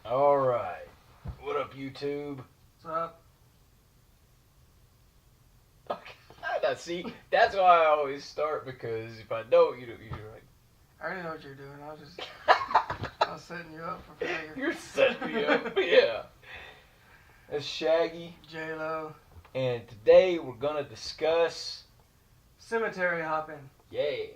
Alright. What up, YouTube? What's up? Now, see, that's why I always start, because if I don't, you're like... I already know what you're doing. I was setting you up for failure. You're setting me up, yeah. That's Shaggy. J-Lo. And today we're going to discuss... Cemetery hopping. Yeah.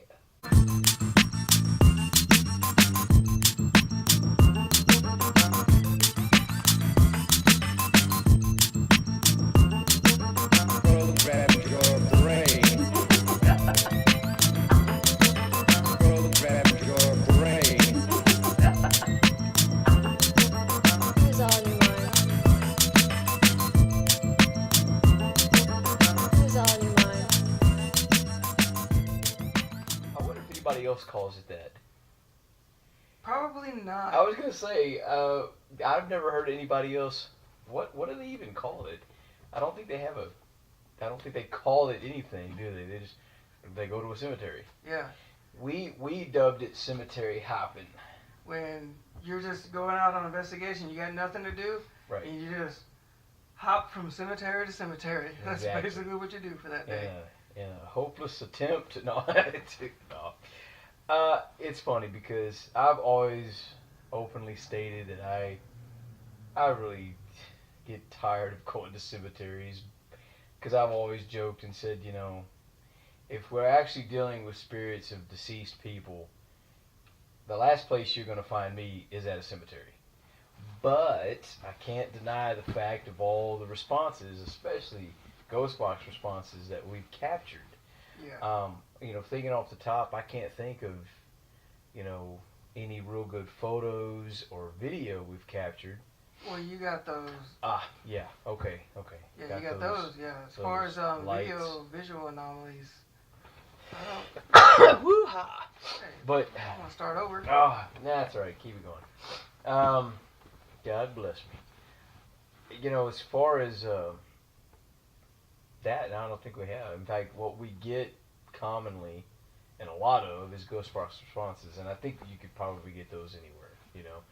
Else calls it that. Probably not. I was gonna say I've never heard anybody else. What do they even call it? I don't think they have a. I don't think they call it anything, do they? They go to a cemetery. Yeah. We dubbed it cemetery hopping. When you're just going out on investigation, you got nothing to do, right? And you just hop from cemetery to cemetery. That's exactly. Basically what you do for that day. In a hopeless attempt. No. It's funny because I've always openly stated that I really get tired of going to cemeteries, because I've always joked and said, you know, if we're actually dealing with spirits of deceased people, the last place you're going to find me is at a cemetery. But I can't deny the fact of all the responses, especially ghost box responses that we've captured. Yeah. You know, thinking off the top, I can't think of, you know, any real good photos or video we've captured. Well, you got those. Yeah. Okay. Yeah, you got those. Yeah. As far as visual anomalies. Woo-ha! But I'm gonna start over. That's all right. Keep it going. God bless me. You know, as far as that, I don't think we have. In fact, what we get commonly and a lot of is ghost box responses, and I think you could probably get those anywhere, you know.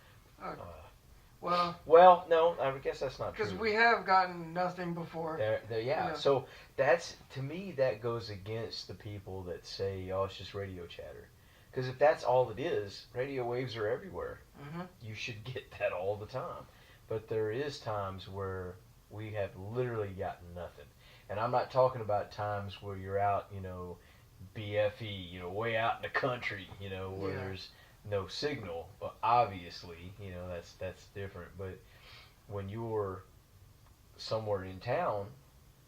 Well, no, I guess that's not true. Because we have gotten nothing before. Yeah. So that's, to me, that goes against the people that say, oh, it's just radio chatter. Because if that's all it is, radio waves are everywhere. Mm-hmm. You should get that all the time. But there is times where we have literally gotten nothing. And I'm not talking about times where you're out, you know, BFE, you know, way out in the country, you know, where there's no signal. But obviously, you know, that's different. But when you're somewhere in town,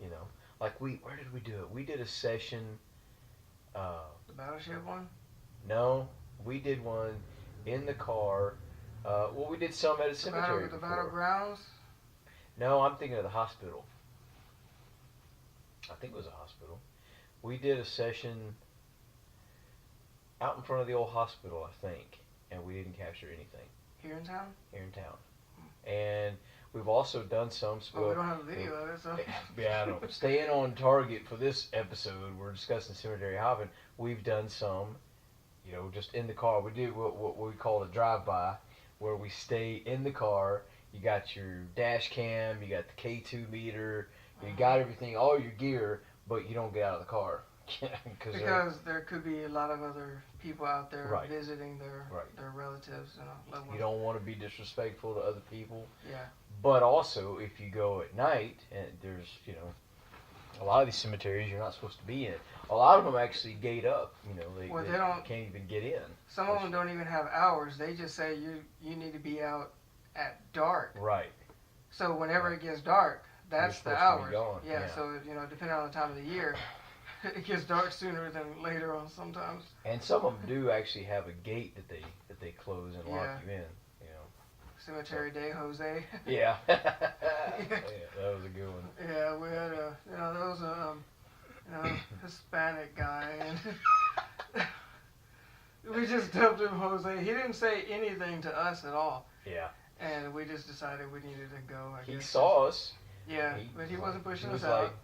you know, like where did we do it? We did a session. The Battleship one? No, we did one in the car. Well, we did some at a cemetery. The Battlegrounds? No, I'm thinking of the hospital. I think it was a hospital. We did a session out in front of the old hospital, I think, and we didn't capture anything. Here in town? Here in town. And we've also done some... Well, we don't have a video of it, so... Yeah, I know. Staying on target for this episode, we're discussing cemetery hopping. We've done some, you know, just in the car. We do what we call a drive-by, where we stay in the car. You got your dash cam, you got the K2 meter, you got everything, all your gear, but you don't get out of the car. because there could be a lot of other people out there visiting their relatives and loved ones. You don't want to be disrespectful to other people. Yeah. But also, if you go at night, and there's, you know, a lot of these cemeteries you're not supposed to be in. A lot of them actually gate up. You know, they can't even get in. Some of them don't even have hours. They just say you need to be out at dark. Right. So whenever it gets dark, that's the hours. Yeah. So you know, depending on the time of the year, it gets dark sooner than later on sometimes. And some of them do actually have a gate that they close and lock you in. You know. Cemetery Day, Jose. Yeah. That was a good one. Yeah, we had there was a Hispanic guy, and we just dubbed him Jose. He didn't say anything to us at all. Yeah. And we just decided we needed to go. He saw us. Yeah, but he wasn't pushing us out.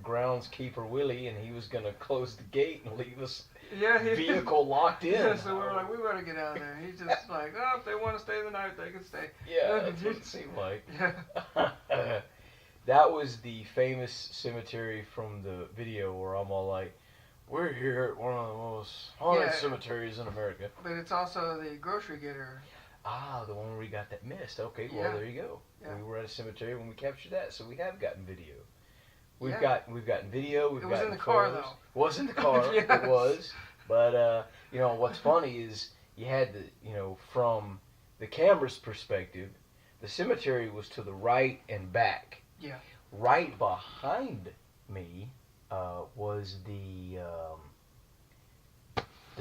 groundskeeper Willie, and he was gonna close the gate and leave us Yeah, vehicle locked in. Yeah, so we were like, we better get out of there. He's just like, oh, if they want to stay the night, they can stay. Yeah, that's what it seemed like. Yeah. That was the famous cemetery from the video where I'm all like, we're here at one of the most haunted cemeteries in America. But it's also the grocery getter. Ah, the one where we got that mist. Okay, well, Yeah. there you go. Yeah. We were at a cemetery when we captured that, so we have gotten video. We've Yeah. gotten video. We've It was gotten in the car, photos. though. It was in the car. Yes. It was. But you know what's funny is you had the from the camera's perspective, the cemetery was to the right and back. Yeah. Right behind me was the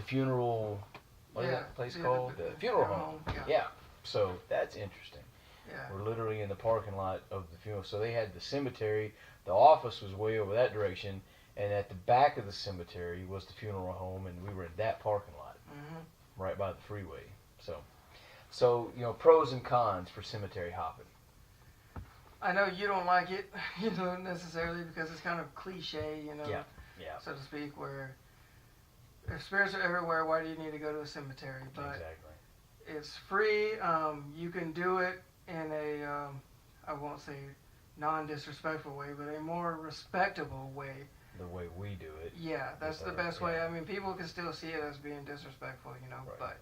funeral. What is that place called? The funeral home. Yeah. So that's interesting. Yeah. We're literally in the parking lot of the funeral. So they had the cemetery. The office was way over that direction, and at the back of the cemetery was the funeral home, and we were in that parking lot, right by the freeway. So pros and cons for cemetery hopping. I know you don't like it, necessarily because it's kind of cliche, Yeah. so to speak, where if spirits are everywhere, why do you need to go to a cemetery? But Exactly. it's free. You can do it in a, I won't say non-disrespectful way, but a more respectable way. The way we do it. Yeah, that's the best way. I mean, people can still see it as being disrespectful, Right. but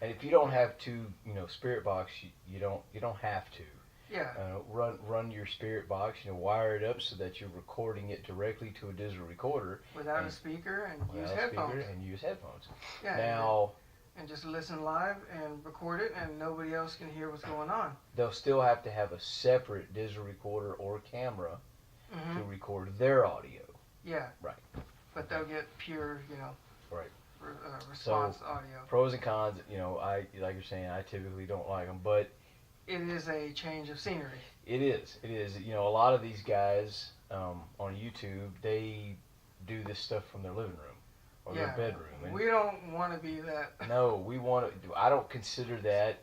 And if you don't have to, spirit box, you don't have to. yeah, Run your spirit box, wire it up so that you're recording it directly to a digital recorder. without a speaker and use Without a headphones. speaker and use headphones. Yeah, Now and just listen live and record it, and nobody else can hear what's going on. they'll still have to have a separate digital recorder or camera to record their audio. Yeah. Right. But they'll get pure, Right. response audio. Pros and cons, I like you're saying, I typically don't like them, but It is a change of scenery. it is. A lot of these guys on YouTube, they do this stuff from their living room or their bedroom. And We don't want to be that. no, we want to. I don't consider that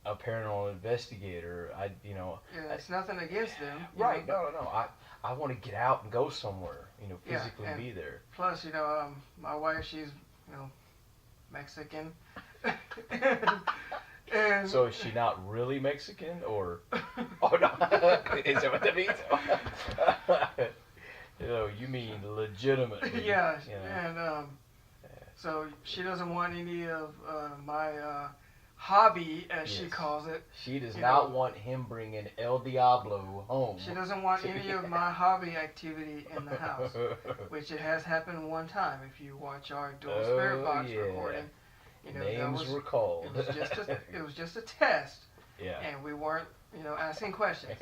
a paranormal investigator. It's nothing against them. Right? No. I want to get out and go somewhere. Physically and be there. Plus, my wife, she's, Mexican. and So is she not really Mexican, or? Oh no, is that what that means? You mean legitimately? Yeah, and so she doesn't want any of my hobby, as she calls it. She does not want him bringing El Diablo home. She doesn't want any of my hobby activity in the house, which it has happened one time. If you watch our dual spirit box recording, names were called. It was just a test, Yeah. and we weren't, asking questions,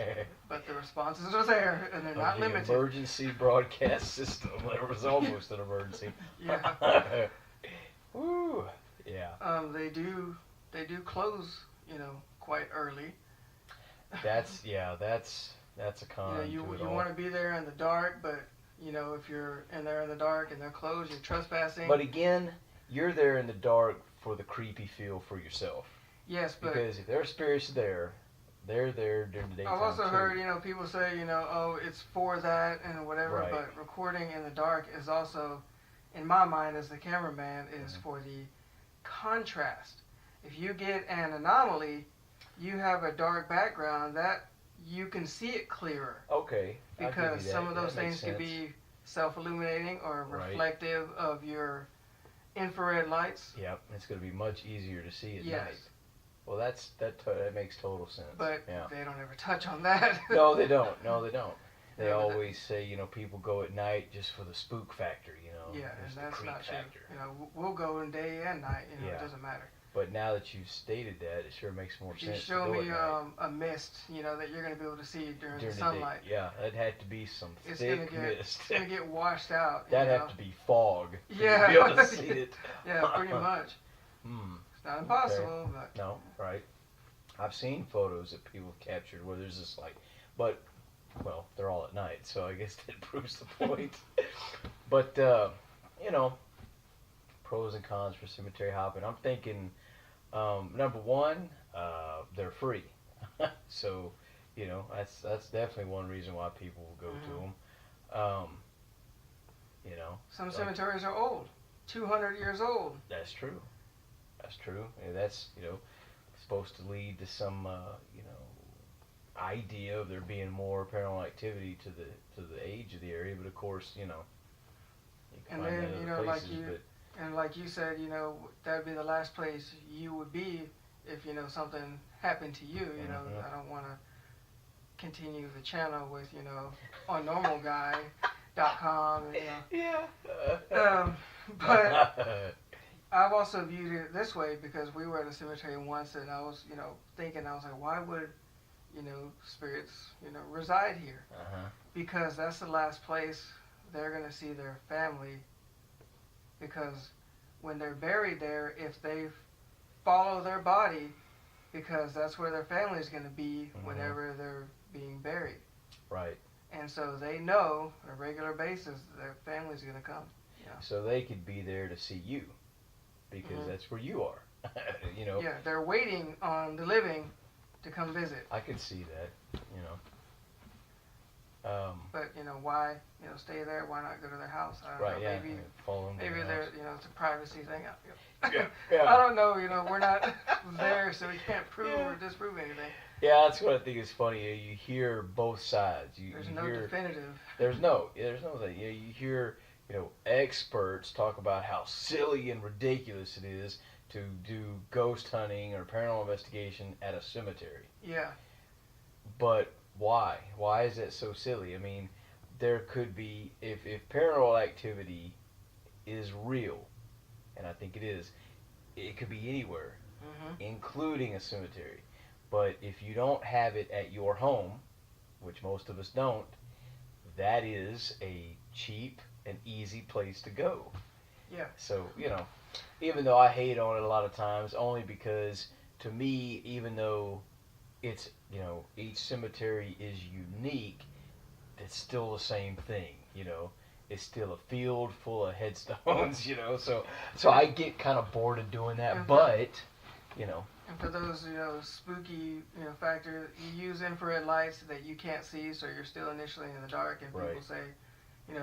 but the responses are there, and they're not limited. Emergency broadcast system. There was almost an emergency. Yeah. Woo. Yeah. They do close, quite early. That's a con. You want to be there in the dark, but if you're in there in the dark and they're closed, you're trespassing. But again, you're there in the dark for the creepy feel for yourself. Yes, but because if there are spirits there, they're there during the daytime. I've also too. heard people say oh, it's for that and whatever, Right. but recording in the dark is also, in my mind as the cameraman, is for the contrast. If you get an anomaly, you have a dark background that you can see it clearer. Okay. Because some of those things could be self-illuminating or reflective of your infrared lights. Yep, it's going to be much easier to see at Yes. night. Well, that makes total sense. But yeah. they don't ever touch on that. No, they don't. They Yeah, always say, people go at night just for the spook factor, Yeah, There's and that's the not creep factor. true. We'll go in day and night. Yeah. It doesn't matter. But now that you've stated that, it sure makes more If you sense. show to go me at night. a mist, that you're going to be able to see during the During sunlight. The day. Yeah, it had to be some It's thick gonna get mist. it's gonna get washed out. That'd have to be fog. Yeah. To be able to see it. Yeah, pretty much. It's not impossible, but no, right. I've seen photos that people have captured where there's this but they're all at night, so I guess that proves the point. But pros and cons for cemetery hopping. I'm thinking, number one, they're free, so that's definitely one reason why people will go to them. You know, Some like, cemeteries are old, 200 years old. that's true. That's true. And that's, supposed to lead to some, idea of there being more paranormal activity to the age of the area. But of course, you can And find then, that in other places. like you said, that'd be the last place you would be if, something happened to you. I don't want to continue the channel with, onnormalguy.com. Yeah. But I've also viewed it this way because we were at a cemetery once and I was, thinking, I was like, why would, spirits, reside here? Because that's the last place they're going to see their family. Because when they're buried there, if they follow their body, because that's where their family is going to be whenever they're being buried. Right. And so they know on a regular basis their family's going to come. So they could be there to see you because that's where you are. Yeah, they're waiting on the living to come visit. I could see that. But why stay there? Why not go to their house? I don't know. Yeah. Maybe it's a privacy thing. Yeah. I don't know. We're not there, so we can't prove or disprove anything. Yeah, that's what I think is funny. You hear both sides. There's no definitive. There's no thing. You hear experts talk about how silly and ridiculous it is to do ghost hunting or paranormal investigation at a cemetery. Yeah. But why? Why is that so silly? I mean, there could be, if paranormal activity is real, and I think it is, it could be anywhere, including a cemetery. But if you don't have it at your home, which most of us don't, that is a cheap and easy place to go. Yeah. So, even though I hate on it a lot of times, only because to me, even though it's, each cemetery is unique, it's still the same thing, It's still a field full of headstones, so I get kind of bored of doing that, but, And for those, spooky, factor, you use infrared lights that you can't see, so you're still initially in the dark, and people say,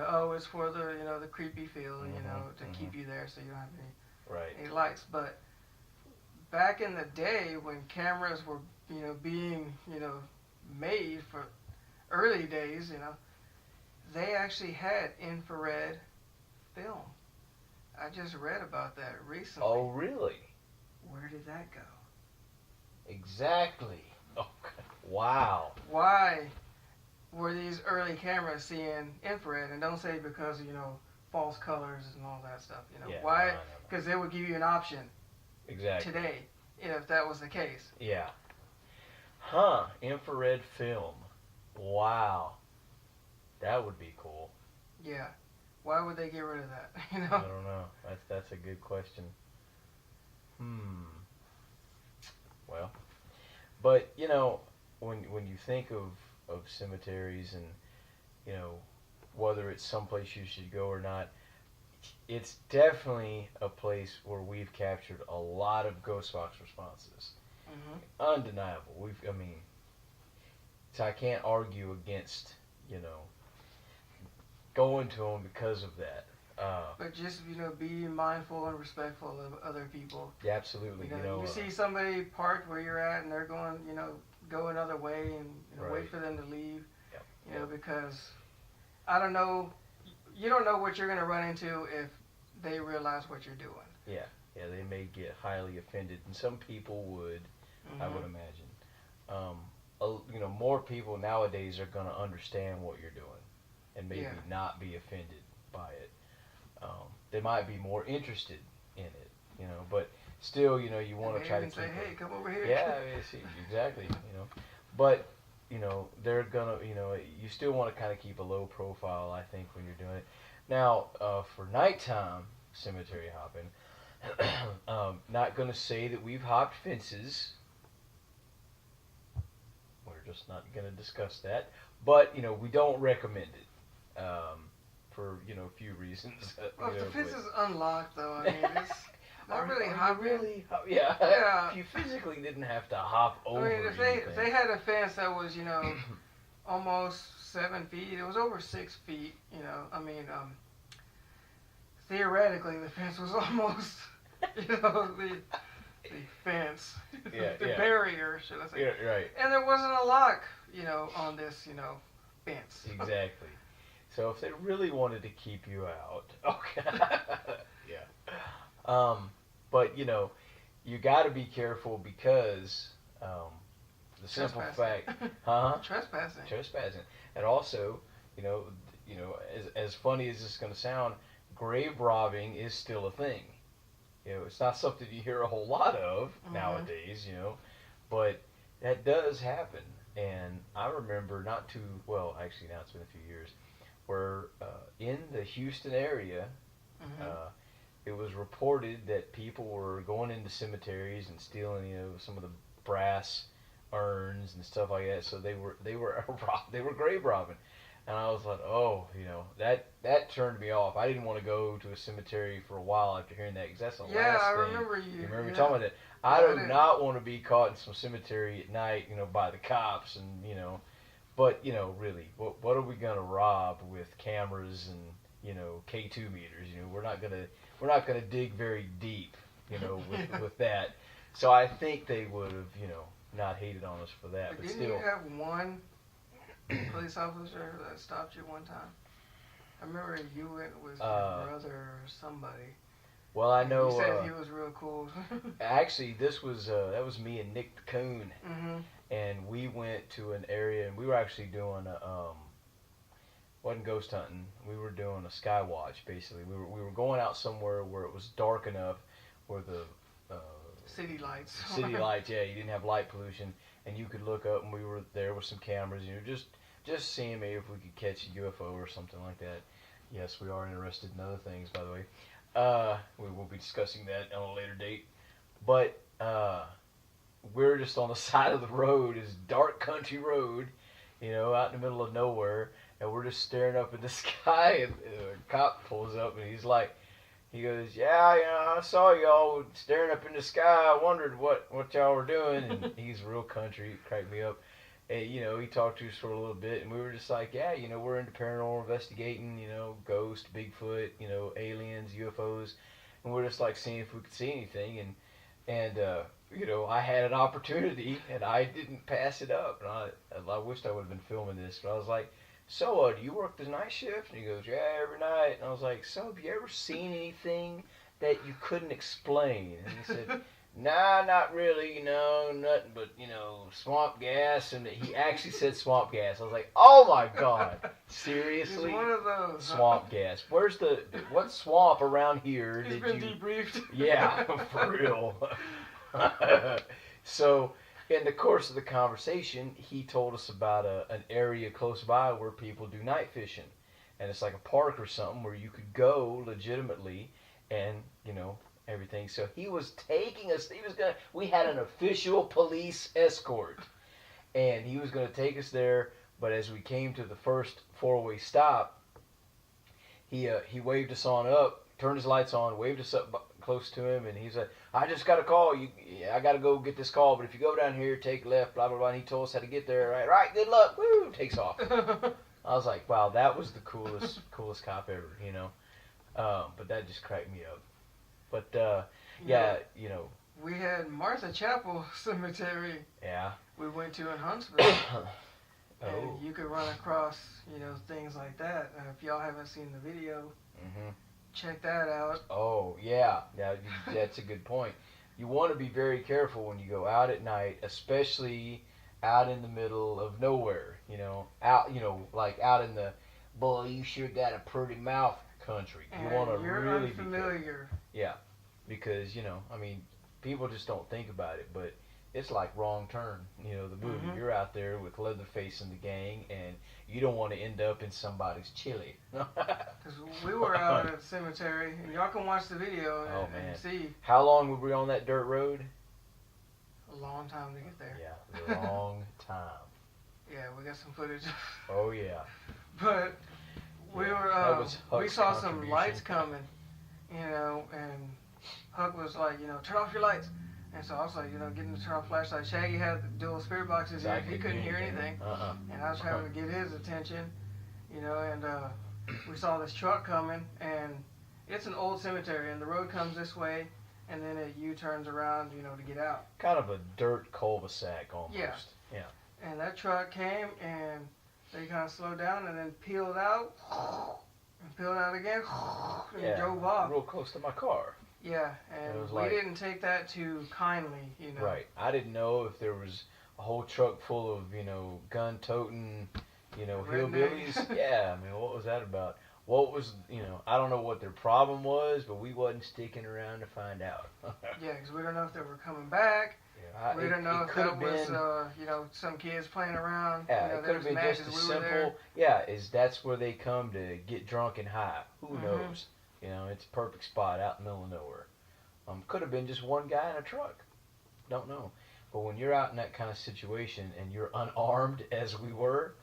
oh, it's for the creepy feel, to keep you there so you don't have any lights. But back in the day when cameras were, being, made for early days, they actually had infrared film. I just read about that recently. Oh, really? Where did that go? Exactly. Oh, wow. Why were these early cameras seeing infrared? And don't say because, false colors and all that stuff. Why? Because they would give you an option. Exactly. Today, if that was the case. Yeah. Infrared film. Wow. That would be cool. Yeah. Why would they get rid of that? I don't know. That's a good question. Well, but when you think of cemeteries and whether it's someplace you should go or not, it's definitely a place where we've captured a lot of ghost box responses. Undeniable. So I can't argue against going to them because of that. But just be mindful and respectful of other people. Yeah, absolutely. You see somebody parked where you're at and they're going, go another way and wait for them to leave. Because I don't know, you don't know what you're going to run into if they realize what you're doing. Yeah, they may get highly offended, and some people would, I would imagine. More people nowadays are going to understand what you're doing and maybe not be offended by it. They might be more interested in it, but still, you want to try to keep say, hey, come over here. Yeah, exactly, But, they're going to, you still want to kind of keep a low profile, I think, when you're doing it. Now, for nighttime cemetery hopping, not going to say that we've hopped fences. We're just not going to discuss that. But, we don't recommend it. For a few reasons. Well, if the fence is unlocked, though, I mean, it's not really hopping. Yeah. If you physically didn't have to hop over. I mean, if they had a fence that was almost 7 feet, it was over 6 feet. theoretically the fence was almost, the fence, Yeah, the yeah. barrier, should I say? Yeah, right. And there wasn't a lock, on this, fence. Exactly. So if they really wanted to keep you out, okay. Yeah. But you got to be careful because the simple fact, huh? Trespassing. Trespassing, and also, you know, as funny as this is going to sound, grave robbing is still a thing. It's not something you hear a whole lot of nowadays. But that does happen. And I remember not too well. Actually, now it's been a few years, where in the Houston area, uh, it was reported that people were going into cemeteries and stealing, some of the brass urns and stuff like that. So they were grave robbing, and I was like, oh, that turned me off. I didn't want to go to a cemetery for a while after hearing that, because that's the last thing. Yeah, I remember you. You remember talking about that? I do not want to be caught in some cemetery at night, by the cops, and But really, what are we gonna rob with cameras and K2 meters? We're not gonna dig very deep, with that. So I think they would have not hated on us for that. But Didn't still, you have one police officer that stopped you one time? I remember you went with your brother or somebody. Well, I know. You said he was real cool. Actually, that was me and Nick the Coon. Mm-hmm. And we went to an area, and we were actually doing wasn't ghost hunting. We were doing a sky watch. Basically, we were going out somewhere where it was dark enough, where the city lights. City lights, yeah. You didn't have light pollution, and you could look up, and we were there with some cameras. Just seeing maybe if we could catch a UFO or something like that. Yes, we are interested in other things, by the way. We will be discussing that on a later date, but we're just on the side of the road, this dark country road, out in the middle of nowhere, and we're just staring up in the sky, and a cop pulls up, and he goes, yeah, I saw y'all staring up in the sky, I wondered what y'all were doing, and he's real country, it cracked me up, and, he talked to us for a little bit, and we were just like, yeah, we're into paranormal investigating, ghosts, Bigfoot, aliens, UFOs, and we're just like seeing if we could see anything, and I had an opportunity, and I didn't pass it up. And I wished I would have been filming this, but I was like, so, do you work the night shift? And he goes, yeah, every night. And I was like, so, have you ever seen anything that you couldn't explain? And he said, nah, not really, nothing but, swamp gas. And he actually said swamp gas. I was like, oh my God, seriously? He's one of those. Swamp gas. What swamp around here He's been debriefed. Yeah, for real. So, in the course of the conversation, he told us about an area close by where people do night fishing. And it's like a park or something where you could go legitimately and, everything. So he was taking us, we had an official police escort. And he was going to take us there, but as we came to the first four-way stop, he waved us on up, turned his lights on, waved us up close to him, and he said, I just got a call. I got to go get this call, but if you go down here, take left, blah, blah, blah. And he told us how to get there. Right, good luck. Woo, takes off. I was like, wow, that was the coolest cop ever, But that just cracked me up. But, We had Martha Chapel Cemetery. Yeah. We went to in Huntsville. Oh. And you could run across, things like that. If y'all haven't seen the video, check that out. Oh, yeah. That's a good point. You want to be very careful when you go out at night, especially out in the middle of nowhere, like out in the, boy, you sure got a pretty mouth country. You want to really be careful. Yeah, because, people just don't think about it, but it's like Wrong Turn, the movie. You're out there with Leatherface and the gang, and you don't want to end up in somebody's chili. Because we were out at the cemetery, and y'all can watch the video and see. How long were we on that dirt road? A long time to get there. Yeah, a long time. Yeah, we got some footage. Oh, yeah. But we saw some lights coming, and Huck was like, turn off your lights. And so I was like, getting to turn off flashlight. Shaggy had the dual spirit boxes here. He couldn't hear anything. And I was trying to get his attention, and we saw this truck coming, and it's an old cemetery, and the road comes this way, and then it U-turns around, to get out. Kind of a dirt cul-de-sac almost. Yeah. Yeah. And that truck came, and they kind of slowed down, and then peeled out, and peeled out again, and drove off. Real close to my car. Yeah, and we didn't take that too kindly, Right. I didn't know if there was a whole truck full of, gun-toting, hillbillies. Yeah, I mean, what was that about? What was, I don't know what their problem was, but we wasn't sticking around to find out. Yeah, because we don't know if they were coming back. Yeah, we don't know if that was, some kids playing around. Yeah, it could have been just as simple. Yeah, that's where they come to get drunk and high. Who knows? It's a perfect spot out in the middle of nowhere. Could have been just one guy in a truck. Don't know. But when you're out in that kind of situation and you're unarmed as we were,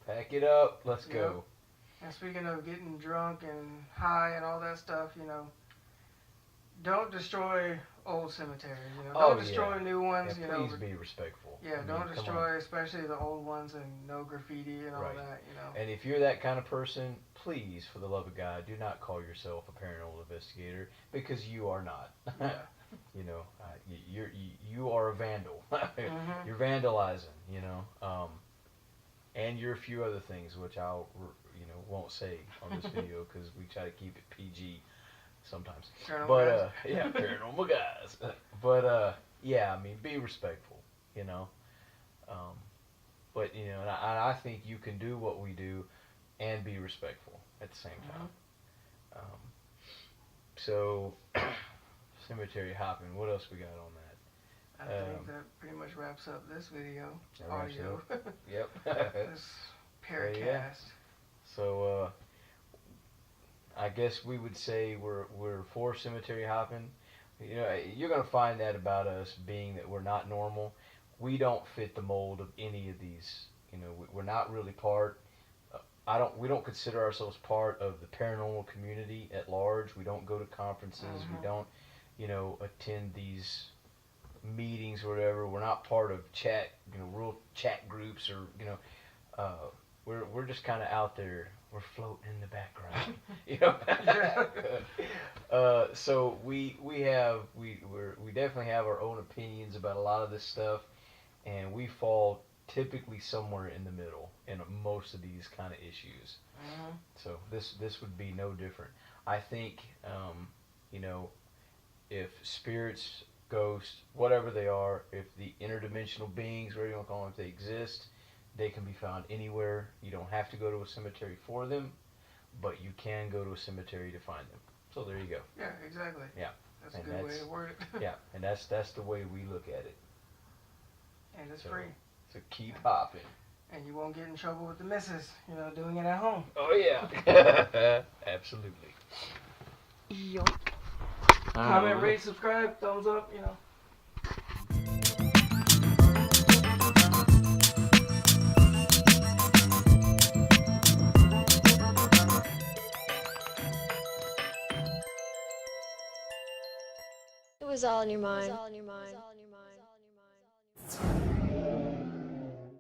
pack it up. Let's go. And speaking of getting drunk and high and all that stuff, don't destroy old cemeteries. Don't destroy new ones. Yeah, please be respectful. Yeah, don't destroy especially the old ones and no graffiti and all that. And if you're that kind of person, please, for the love of God, do not call yourself a paranormal investigator, because you are not. Yeah. You are a vandal. You're vandalizing. And you're a few other things, which I'll won't say on this video because we try to keep it PG sometimes. Paranormal guys. Paranormal guys. But I mean, be respectful. But and I think you can do what we do and be respectful at the same time. So cemetery hopping. What else we got on that? I think that pretty much wraps up this video. Audio. Yep. This PairUcast. So I guess we would say we're for cemetery hopping. You're gonna find that about us, being that we're not normal. We don't fit the mold of any of these. We're not really part. We don't consider ourselves part of the paranormal community at large. We don't go to conferences. We don't, attend these meetings or whatever. We're not part of chat, real chat groups, or we're just kind of out there. We're floating in the background, so we definitely have our own opinions about a lot of this stuff, and we fall typically somewhere in the middle in most of these kind of issues. So this would be no different. I think if spirits, ghosts, whatever they are, if the interdimensional beings, whatever you want to call them, if they exist, they can be found anywhere. You don't have to go to a cemetery for them, but you can go to a cemetery to find them. So there you go. Yeah, exactly. Yeah. That's a good way to word it. Yeah, and that's the way we look at it. And it's free. So keep hopping. And you won't get in trouble with the missus, doing it at home. Oh yeah. Absolutely. Yup. Comment, rate, subscribe, thumbs up, It was all in your mind.